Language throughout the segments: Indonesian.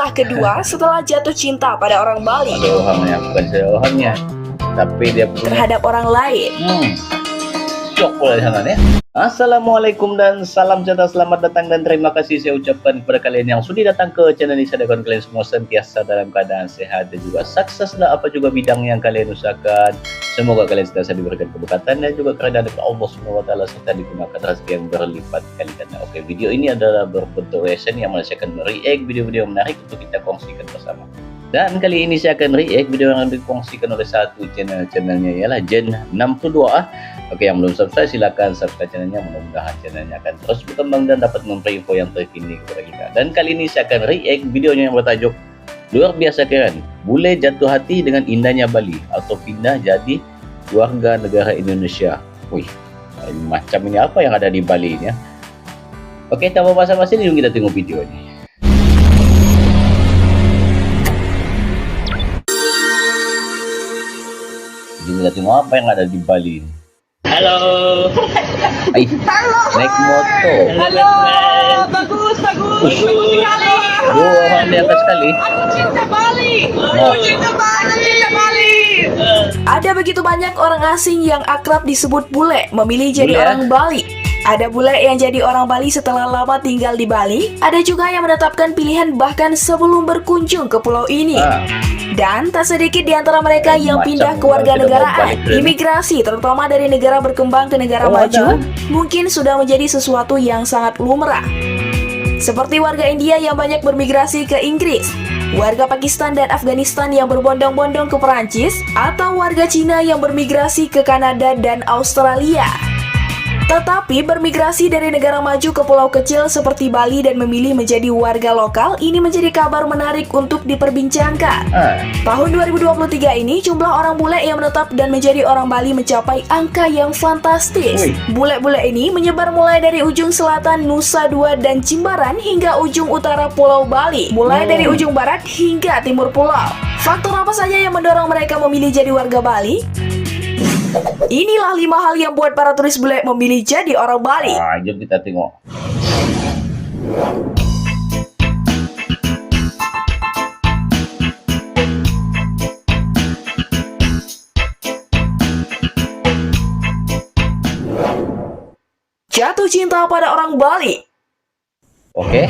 kisah kedua setelah jatuh cinta pada orang Bali Ada orangnya, bukan saya orangnya, tapi dia punya terhadap orang lain. Syok pula di sana ya. Assalamualaikum dan salam sejahtera, selamat datang dan terima kasih saya ucapkan kepada kalian yang sudah datang ke channel ini. Saya doakan kalian semua sentiasa dalam keadaan sehat dan juga sukses dalam apa juga bidang yang kalian usahakan. Semoga kalian sentiasa diberikan keberkatan dan juga keridhaan dari Allah SWT serta digunakan rezeki yang berlipat kali ganda. Oke, video ini adalah berbentuk reaction yang mana saya akan react video-video menarik untuk kita kongsikan bersama. Dan kali ini saya akan react video yang dikongsikan oleh satu channelnya ialah Gen62. Oke, yang belum subscribe silakan subscribe channelnya, mudah-mudahan channelnya akan terus berkembang dan dapat memberi info yang terkini kepada kita. Dan kali ini saya akan react videonya yang bertajuk luar biasa keren, bule jatuh hati dengan indahnya Bali atau pindah jadi warga negara Indonesia. Wih, macam ini apa yang ada di Bali ini ya? Oke, tanpa basa-basi jom kita tengok video ini. Jom kita tengok apa yang ada di Bali ini. Halo. Ay, naik motor. Halo. Bagus sekali. Orang di atas sekali. Aku cinta Bali. Ada begitu banyak orang asing yang akrab disebut bule memilih jadi Bule. orang Bali. Ada bule yang jadi orang Bali setelah lama tinggal di Bali. Ada juga yang menetapkan pilihan bahkan sebelum berkunjung ke pulau ini. Dan tak sedikit di antara mereka yang Macam pindah ke orang warga tidak mau negaraan. balik, Ren. Imigrasi terutama dari negara berkembang ke negara maju mungkin sudah menjadi sesuatu yang sangat lumrah. Seperti warga India yang banyak bermigrasi ke Inggris, warga Pakistan dan Afghanistan yang berbondong-bondong ke Perancis, atau warga Cina yang bermigrasi ke Kanada dan Australia. Tetapi bermigrasi dari negara maju ke pulau kecil seperti Bali dan memilih menjadi warga lokal ini menjadi kabar menarik untuk diperbincangkan. Tahun 2023 ini jumlah orang bule yang menetap dan menjadi orang Bali mencapai angka yang fantastis. Bule-bule ini menyebar mulai dari ujung selatan Nusa Dua dan Jimbaran hingga ujung utara Pulau Bali, mulai dari ujung barat hingga timur pulau. Faktor apa saja yang mendorong mereka memilih jadi warga Bali? Inilah 5 hal yang buat para turis bule memilih jadi orang Bali. Jom kita tengok. Jatuh cinta pada orang Bali. Oke.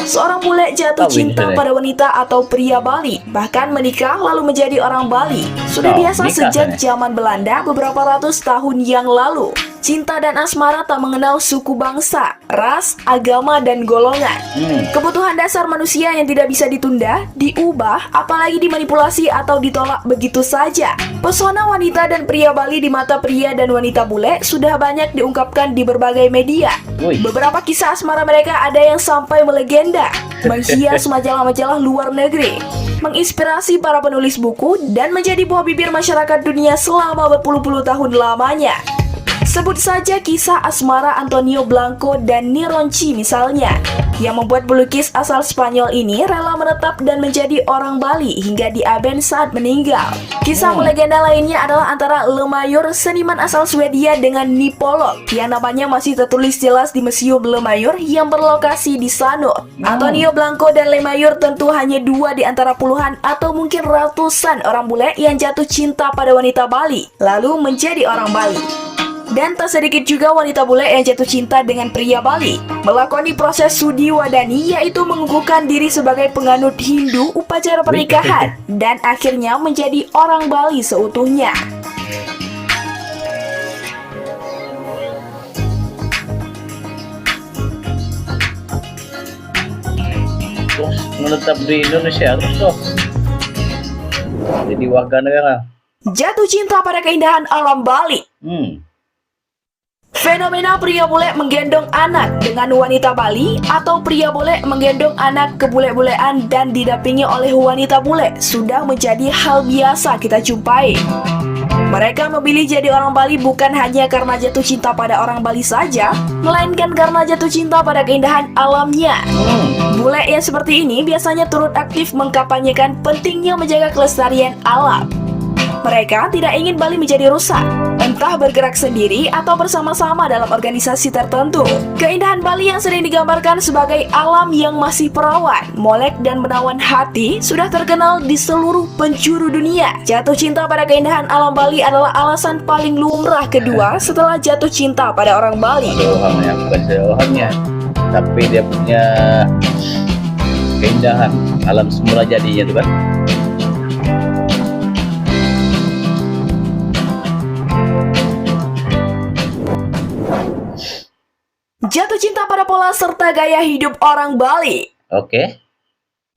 Seorang bule jatuh cinta pada wanita atau pria Bali, bahkan menikah lalu menjadi orang Bali. Sudah biasa nikah sejak sana. zaman Belanda beberapa ratus tahun yang lalu. Cinta dan asmara tak mengenal suku bangsa, ras, agama, dan golongan. Kebutuhan dasar manusia yang tidak bisa ditunda, diubah, apalagi dimanipulasi atau ditolak begitu saja. Pesona wanita dan pria Bali di mata pria dan wanita bule sudah banyak diungkapkan di berbagai media. Beberapa kisah asmara mereka ada yang sampai melegenda, menghias majalah-majalah luar negeri, menginspirasi para penulis buku, dan menjadi buah bibir masyarakat dunia selama berpuluh-puluh tahun lamanya. Sebut saja kisah asmara Antonio Blanco dan Nironchi misalnya, yang membuat pelukis asal Spanyol ini rela menetap dan menjadi orang Bali hingga diaben saat meninggal. Kisah melegenda lainnya adalah antara Lemayur, seniman asal Swedia, dengan Nipolog, yang namanya masih tertulis jelas di Museum Lemayur yang berlokasi di Sanur. Antonio Blanco dan Lemayur tentu hanya dua di antara puluhan atau mungkin ratusan orang bule yang jatuh cinta pada wanita Bali, lalu menjadi orang Bali. Dan tak sedikit juga wanita bule yang jatuh cinta dengan pria Bali, melakoni proses sudi wadani, yaitu mengukuhkan diri sebagai penganut Hindu upacara pernikahan, dan akhirnya menjadi orang Bali seutuhnya. Terus menetap di Indonesia terus. Jadi warga negara. Jatuh cinta pada keindahan alam Bali. Fenomena pria bule menggendong anak dengan wanita Bali atau pria bule menggendong anak ke bule-bulean dan didampingi oleh wanita bule sudah menjadi hal biasa kita jumpai. Mereka memilih jadi orang Bali bukan hanya karena jatuh cinta pada orang Bali saja, melainkan karena jatuh cinta pada keindahan alamnya. Bule yang seperti ini biasanya turut aktif mengkampanyekan pentingnya menjaga kelestarian alam. Mereka tidak ingin Bali menjadi rusak, entah bergerak sendiri atau bersama-sama dalam organisasi tertentu. Keindahan Bali yang sering digambarkan sebagai alam yang masih perawan, molek dan menawan hati sudah terkenal di seluruh penjuru dunia. Jatuh cinta pada keindahan alam Bali adalah alasan paling lumrah kedua setelah jatuh cinta pada orang Bali. Orangnya bukan saya orangnya, tapi dia punya keindahan alam semula jadinya tuh kan. Jatuh cinta pada pola serta gaya hidup orang Bali. Oke.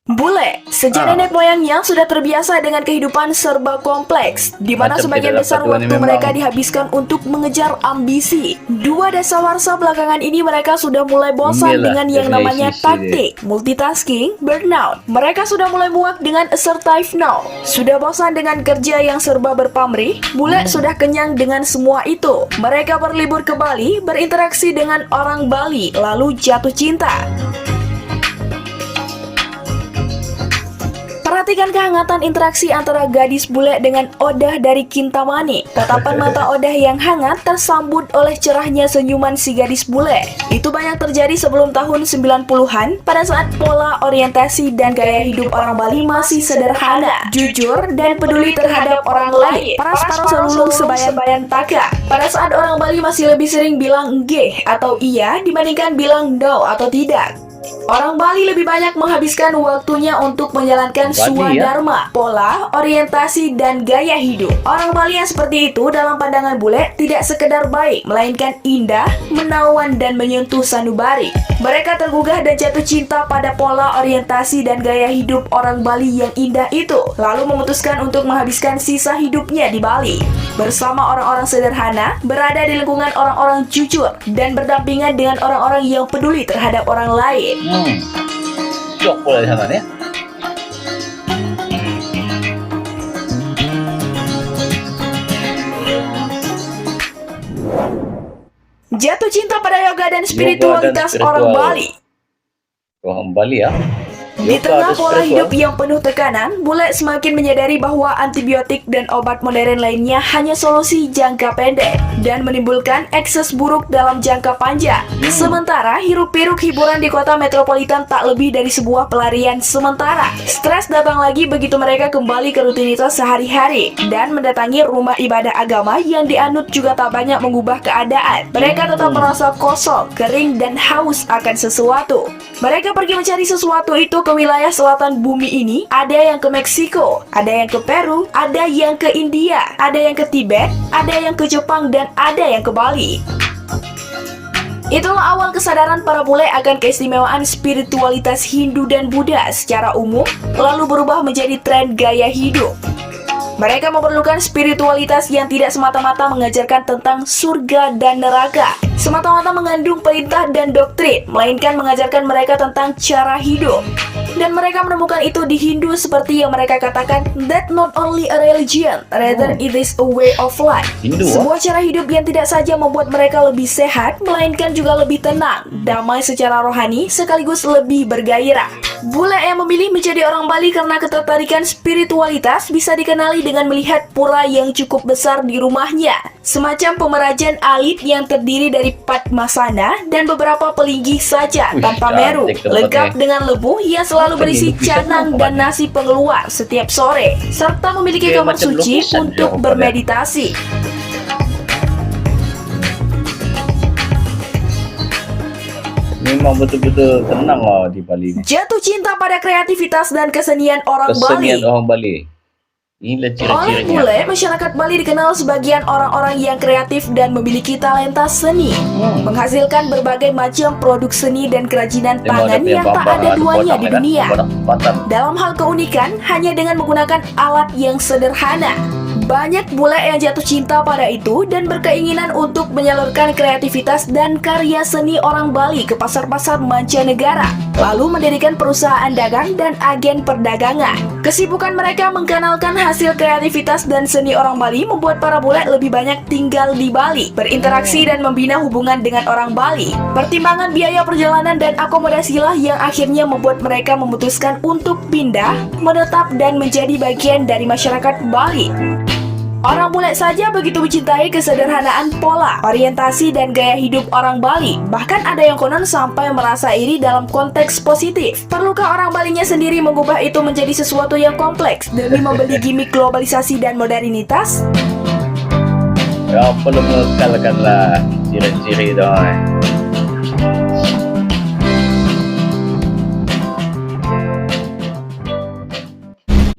Bule, sejak nenek moyangnya sudah terbiasa dengan kehidupan serba kompleks, di mana Macam sebagian tidak besar dapat waktu memang. mereka dihabiskan untuk mengejar ambisi. Dua dasawarsa belakangan ini mereka sudah mulai bosan Inilah dengan yang namanya definisi taktik, multitasking, burnout. Mereka sudah mulai muak dengan assertive now. Sudah bosan dengan kerja yang serba berpamrih, bule sudah kenyang dengan semua itu. Mereka berlibur ke Bali, berinteraksi dengan orang Bali, lalu jatuh cinta. Perhatikan kehangatan interaksi antara gadis bule dengan Odah dari Kintamani. Tatapan mata Odah yang hangat tersambut oleh cerahnya senyuman si gadis bule. Itu banyak terjadi sebelum tahun 90-an, pada saat pola orientasi dan gaya hidup orang Bali masih sederhana, jujur, dan peduli terhadap orang lain. Paras-paras selulung sebayan-bayan taka. Pada saat orang Bali masih lebih sering bilang nggih atau iya dibandingkan bilang no atau tidak. Orang Bali lebih banyak menghabiskan waktunya untuk menjalankan swadharma, pola, orientasi, dan gaya hidup. Orang Bali yang seperti itu dalam pandangan bule tidak sekedar baik, melainkan indah, menawan, dan menyentuh sanubari. Mereka tergugah dan jatuh cinta pada pola orientasi dan gaya hidup orang Bali yang indah itu, lalu memutuskan untuk menghabiskan sisa hidupnya di Bali. Bersama orang-orang sederhana, berada di lingkungan orang-orang jujur, dan berdampingan dengan orang-orang yang peduli terhadap orang lain. Jok pula di sana ya. Jatuh cinta pada yoga dan spiritualitas orang Bali. Orang Bali ya. Di Yoga tengah dan pola spiritual. hidup yang penuh tekanan, bule semakin menyadari bahwa antibiotik dan obat modern lainnya hanya solusi jangka pendek dan menimbulkan ekses buruk dalam jangka panjang. Sementara hiruk-pikuk hiburan di kota metropolitan tak lebih dari sebuah pelarian sementara. Stres datang lagi begitu mereka kembali ke rutinitas sehari-hari dan mendatangi rumah ibadah agama yang dianut juga tak banyak mengubah keadaan. Mereka tetap merasa kosong, kering, dan haus akan sesuatu. Mereka pergi mencari sesuatu itu ke wilayah selatan bumi ini. Ada yang ke Meksiko, ada yang ke Peru, ada yang ke India, ada yang ke Tibet, ada yang ke Jepang, dan ada yang ke Bali. Itulah awal kesadaran para bule akan keistimewaan spiritualitas Hindu dan Buddha secara umum, lalu berubah menjadi tren gaya hidup. Mereka memerlukan spiritualitas yang tidak semata-mata mengajarkan tentang surga dan neraka, semata-mata mengandung perintah dan doktrin, melainkan mengajarkan mereka tentang cara hidup. Dan mereka menemukan itu di Hindu seperti yang mereka katakan, that not only a religion, rather it is a way of life. Hindu, Sebuah cara hidup yang tidak saja membuat mereka lebih sehat, melainkan juga lebih tenang, damai secara rohani, sekaligus lebih bergairah. Bule yang memilih menjadi orang Bali karena ketertarikan spiritualitas bisa dikenali dengan melihat pura yang cukup besar di rumahnya, semacam pemerajan alit yang terdiri dari Padmasana dan beberapa pelinggih saja tanpa meru, cantik tempatnya. lengkap dengan lebu yang selalu berisi canang dan nasi pengeluar setiap sore, serta memiliki Kayak kamar macam suci lukisan untuk dia, bermeditasi. Memang betul-betul tenang lah di Bali. Jatuh cinta pada kreativitas dan kesenian orang Kesenian Bali. orang Bali. Inilah Oleh ciri-cirinya. bule, masyarakat Bali dikenal sebagian orang-orang yang kreatif dan memiliki talenta seni, menghasilkan berbagai macam produk seni dan kerajinan tangan yang tak ada duanya di dunia. Dalam hal keunikan, hanya dengan menggunakan alat yang sederhana. Banyak bule yang jatuh cinta pada itu dan berkeinginan untuk menyalurkan kreativitas dan karya seni orang Bali ke pasar-pasar mancanegara, lalu mendirikan perusahaan dagang dan agen perdagangan. Kesibukan mereka mengkanalkan hasil kreativitas dan seni orang Bali membuat para bule lebih banyak tinggal di Bali, berinteraksi dan membina hubungan dengan orang Bali. Pertimbangan biaya perjalanan dan akomodasilah yang akhirnya membuat mereka memutuskan untuk pindah, menetap dan menjadi bagian dari masyarakat Bali. Orang bule saja begitu mencintai kesederhanaan pola, orientasi, dan gaya hidup orang Bali. Bahkan ada yang konon sampai merasa iri dalam konteks positif. Perlukah orang Balinya sendiri mengubah itu menjadi sesuatu yang kompleks demi membeli gimmick globalisasi dan modernitas? Ya, perlu mengekalkanlah ciri-ciri dong.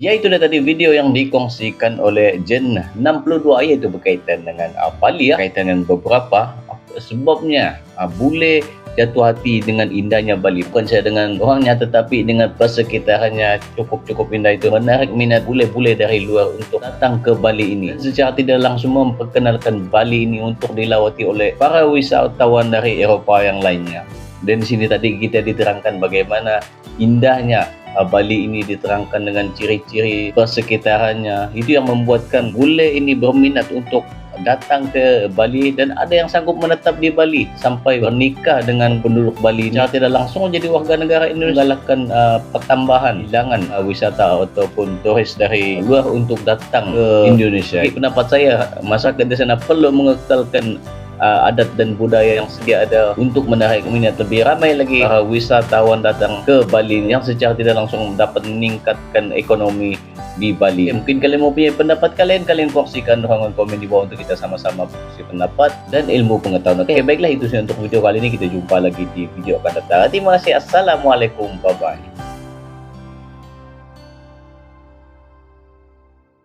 Ya, itu dah tadi video yang dikongsikan oleh Gen 62, yaitu berkaitan dengan Bali ya, berkaitan dengan beberapa sebabnya bule jatuh hati dengan indahnya Bali, bukan saja dengan orangnya tetapi dengan persekitarannya cukup indah. Itu menarik minat bule-bule dari luar untuk datang ke Bali ini, secara tidak langsung memperkenalkan Bali ini untuk dilawati oleh para wisatawan dari Eropa yang lainnya. Dan di sini tadi kita diterangkan bagaimana indahnya Bali ini, diterangkan dengan ciri-ciri persekitarannya. Itu yang membuatkan bule ini berminat untuk datang ke Bali, dan ada yang sanggup menetap di Bali sampai bernikah dengan penduduk Bali. Secara tidak langsung jadi warga negara Indonesia, menggalakkan pertambahan bilangan wisata ataupun turis dari luar untuk datang ke Indonesia. Pendapat saya, masyarakat di sana perlu mengekalkan adat dan budaya yang sedia ada untuk menarik minat lebih ramai lagi para wisatawan datang ke Bali yang secara tidak langsung dapat meningkatkan ekonomi di Bali. Mungkin kalian mau punya pendapat kalian kongsikan ruangan komen di bawah untuk kita sama-sama berkongsi pendapat dan ilmu pengetahuan. Oke, baiklah, itu saja untuk video kali ini. Kita jumpa lagi di video akan datang. Terima kasih. Assalamualaikum, bye bye.